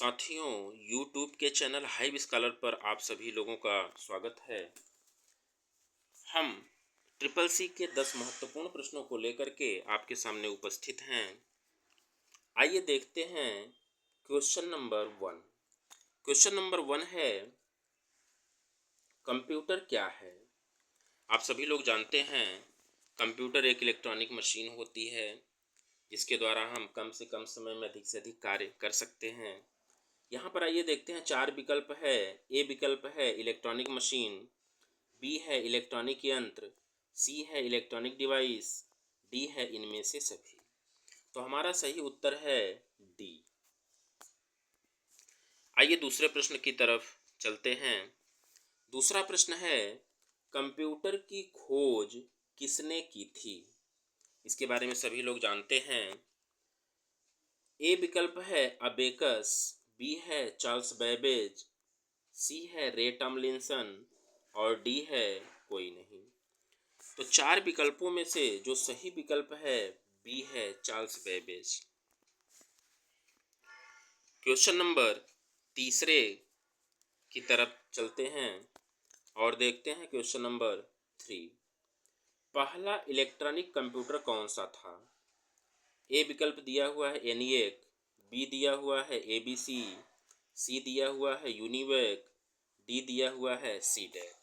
साथियों, YouTube के channel hive scholar पर आप सभी लोगों का स्वागत है। हम ट्रिपल सी के 10 महत्वपूर्ण प्रश्नों को लेकर के आपके सामने उपस्थित हैं। आइए देखते हैं क्वेश्चन नंबर 1। क्वेश्चन नंबर 1 है, कंप्यूटर क्या है? आप सभी लोग जानते हैं कंप्यूटर एक इलेक्ट्रॉनिक मशीन होती है जिसके द्वारा हम कम से कम समय में अधिक से अधिक कार्य कर सकते हैं। यहाँ पर आइए देखते हैं 4 विकल्प है। ए विकल्प है इलेक्ट्रॉनिक मशीन, बी है इलेक्ट्रॉनिक यंत्र, सी है इलेक्ट्रॉनिक डिवाइस, डी है इनमें से सभी। तो हमारा सही उत्तर है डी। आइए दूसरे प्रश्न की तरफ चलते हैं। दूसरा प्रश्न है, कंप्यूटर की खोज किसने की थी? इसके बारे में सभी लोग जानते हैं। ए विकल्प है अबेकस, बी है चार्ल्स बैबेज, सी है रे टॉमलिंसन और डी है कोई नहीं। तो 4 विकल्पों में से जो सही विकल्प है बी है चार्ल्स बैबेज। क्वेश्चन नंबर तीसरे की तरफ चलते हैं और देखते हैं क्वेश्चन नंबर 3। पहला इलेक्ट्रॉनिक कंप्यूटर कौन सा था? ए विकल्प दिया हुआ है एनिएक, बी दिया हुआ है एबीसी, सी दिया हुआ है यूनिवेक, डी दिया हुआ है सीडेक।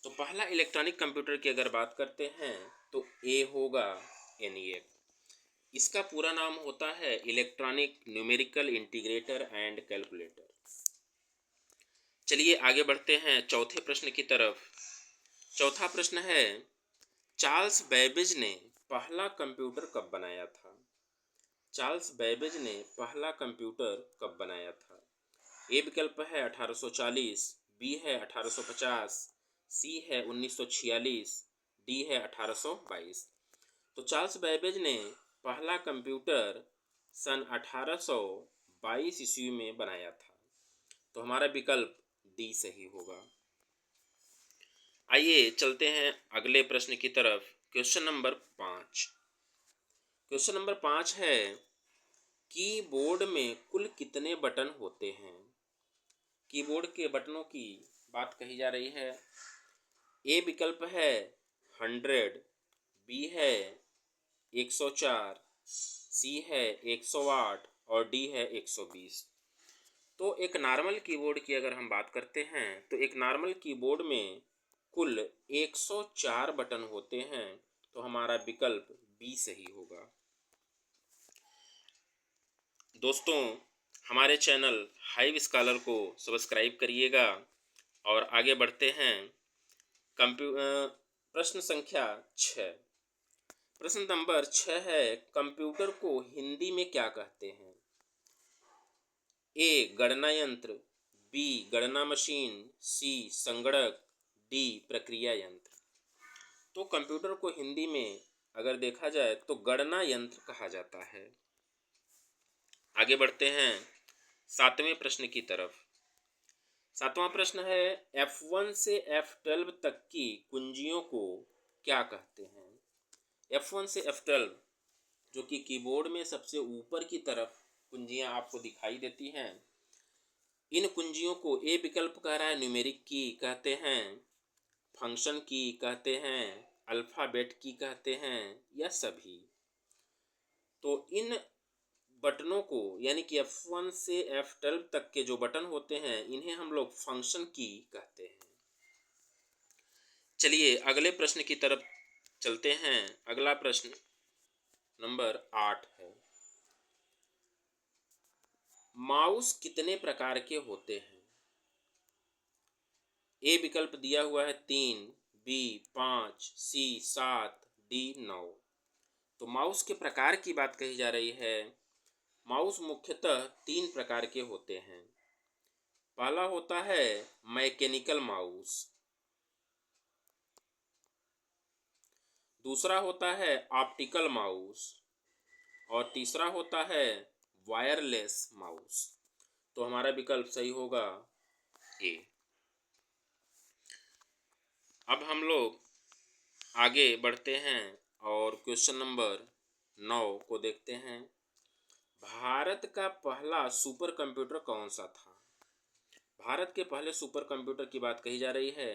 तो पहला इलेक्ट्रॉनिक कंप्यूटर की अगर बात करते हैं तो ए होगा एनिएक। इसका पूरा नाम होता है electronic numerical integrator and calculator. चलिए आगे बढ़ते हैं चौथे प्रश्न की तरफ। चौथा प्रश्न है, चार्ल्स बैबेज ने पहला कंप्यूटर कब बनाया था? चार्ल्स बैबेज ने पहला कंप्यूटर कब बनाया था? ए विकल्प है 1840, बी है 1850, सी है 1946, डी है 1822। तो चार्ल्स बैबेज ने पहला कंप्यूटर सन 1822 ईस्वी में बनाया था। तो हमारा विकल्प डी सही होगा। आइए चलते हैं अगले प्रश्न की तरफ। Question number 5। क्वेश्चन नंबर 5 है, कीबोर्ड में कुल कितने बटन होते हैं? कीबोर्ड के बटनों की बात कही जा रही है। ए विकल्प है 100, बी है 104, सी है 108 और डी है 120। तो एक नॉर्मल कीबोर्ड की अगर हम बात करते हैं तो एक नॉर्मल कीबोर्ड में कुल 104 बटन होते हैं। तो हमारा विकल्प बी सही होगा। दोस्तों, हमारे चैनल हाइव स्कॉलर को सब्सक्राइब करिएगा और आगे बढ़ते हैं। प्रश्न संख्या 6। प्रश्न नंबर 6 है, कंप्यूटर को हिंदी में क्या कहते हैं? ए गणना यंत्र, बी गणना मशीन, सी संगणक, डी प्रक्रिया यंत्र। तो कंप्यूटर को हिंदी में अगर देखा जाए तो गणना यंत्र कहा जाता है। आगे बढ़ते हैं 7वें प्रश्न की तरफ। 7वां प्रश्न है, F1 से F12 तक की कुंजियों को क्या कहते हैं? F1 से F12 जो कि कीबोर्ड में सबसे ऊपर की तरफ कुंजियां आपको दिखाई देती हैं, इन कुंजियों को ए विकल्प कह रहा है न्यूमेरिक की कहते हैं, फंक्शन की कहते हैं, अल्फ़ाबेट की कहते हैं या सभी। तो इन बटनों को यानी कि F1 से F12 तक के जो बटन होते हैं इन्हें हम लोग फंक्शन की कहते हैं। चलिए अगले प्रश्न की तरफ चलते हैं। अगला प्रश्न नंबर 8 है, माउस कितने प्रकार के होते हैं? ए विकल्प दिया हुआ है 3, बी 5, सी 7, डी 9। तो माउस के प्रकार की बात कही जा रही है। माउस मुख्यतः 3 प्रकार के होते हैं। पहला होता है मैकेनिकल माउस, दूसरा होता है ऑप्टिकल माउस और तीसरा होता है वायरलेस माउस। तो हमारा विकल्प सही होगा ए। अब हम लोग आगे बढ़ते हैं और क्वेश्चन नंबर 9 को देखते हैं। भारत का पहला सुपर कंप्यूटर कौन सा था? भारत के पहले सुपर कंप्यूटर की बात कही जा रही है।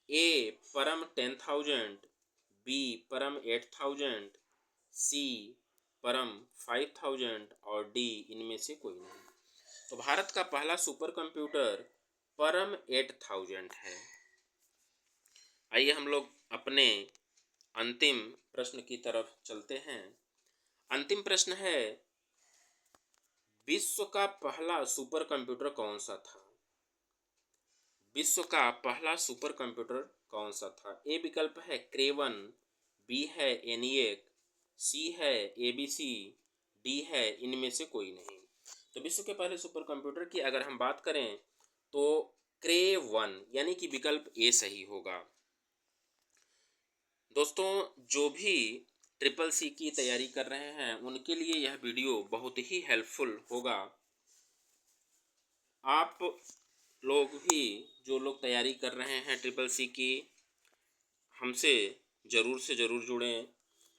ए परम 10,000, बी परम 8,000, सी परम 5,000 और डी इनमें से कोई नहीं। तो भारत का पहला सुपर कंप्यूटर परम 8,000 है। आइए हम लोग अपने अंतिम प्रश्न की तरफ चलते हैं। अंतिम प्रश्न है, विश्व का पहला सुपर कंप्यूटर कौन सा था? विश्व का पहला सुपर कंप्यूटर कौन सा था? ए विकल्प है क्रेवन, बी है एनिएक, सी है एबीसी, डी है इनमें से कोई नहीं। तो विश्व के पहले सुपर कंप्यूटर की अगर हम बात करें तो क्रेवन यानी कि विकल्प ए सही होगा। दोस्तों, जो भी ट्रिपल सी की तैयारी कर रहे हैं उनके लिए यह वीडियो बहुत ही हेल्पफुल होगा। आप लोग भी जो लोग तैयारी कर रहे हैं ट्रिपल सी की, हमसे ज़रूर से ज़रूर जुड़ें।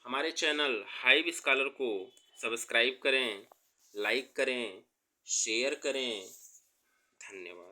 हमारे चैनल हाइव स्कॉलर को सब्सक्राइब करें, लाइक करें, शेयर करें। धन्यवाद।